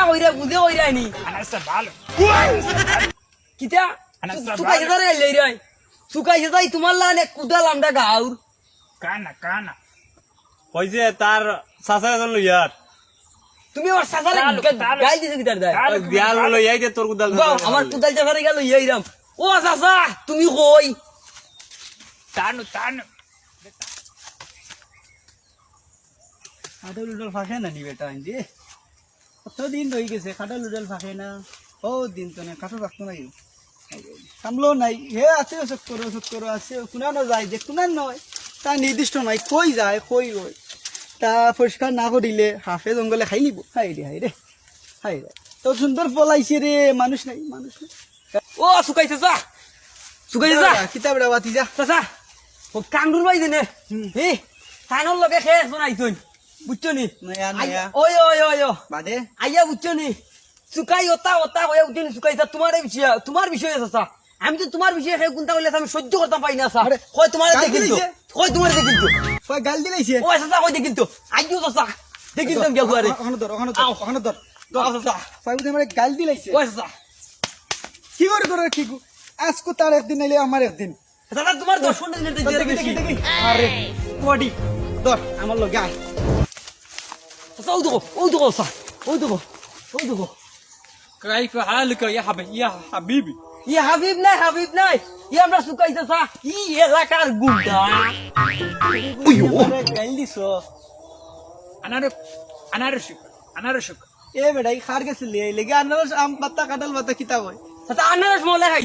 কইরা বুঝে কইরা নি আনাসটা ভালো কিতা সুকাইছে ধরে গাইলে রে সুকাইছে তাই তোমার লানে কুদাল আমরা গাউর কানা কানা ওই যে তার চাচা এজন লইয়ার তুমি আমার সাজারে গাই দিছো কিতার দাই বিয়াল লইয়াই যে তোর কুদাল আমার কুদাল চাচারে গেল ইরাম ও চাচা তুমি কই টানো টানো খাটল উডল ফাঁকে না নি বেটা যে কতদিন রয়ে গেছে খাটল উডল ফাঁকে না ও দিন তো না খাটল রাখতো নাই সামলো নাই হে আছে চক্কর আছে কুনানো যায় যে কুনান নয় তা নির্দিষ্ট নাই কই যায় কই ওই তা পরিষ্কার না করিলে হাফে জঙ্গলে খাই নিব হাই রে তো সুন্দর পলাইছে রে মানুষ নাই ও সুকাইছে যা সুকাইছে যা কিতাব রে বাতি যা চাচা ও কান্দুর বাই দেনে হে কানর লগে খেস বনাইছুন বুঝছো নি নয়া ওই বাদে আইয়া বুঝছো নি সুকাই ওতা হয়ে উঠেনি সুকাইছা তোমার বিষয় চাচা আমি তো তোমার বিষয়ে খেয়ে কোনটা বললে আমি সহ্য করতে পারি না স্যার হয় তোমার দেখিল তো কই গাল দিলাইছে ও চাচা কই দেখিল তো আইও চাচা দেখিল তো গিয়া ঘরে ওখানে ধর চাচা কই মানে গাল দিলাইছে ও চাচা কি করে কি আজকে তার একদিন নাইলে আমার একদিন চাচা তোমার 10 মিনিট দিয়ে বেশি আরে বডি ধর আমার লগে আয় চাচা ও দেখো স্যার ও দেখো كيف حالك يا حبيبي ইয়ে হাবিব নাই ই আমরা সুকাইছে চা ই এলাকার গুন্ডা গাল দিছ আনারসুক এ বেটাই খার গেছিলি লেগে আনারস আম পাতা কাঁঠাল পাতা কিতা কয় চাচা আনারস মলে খাই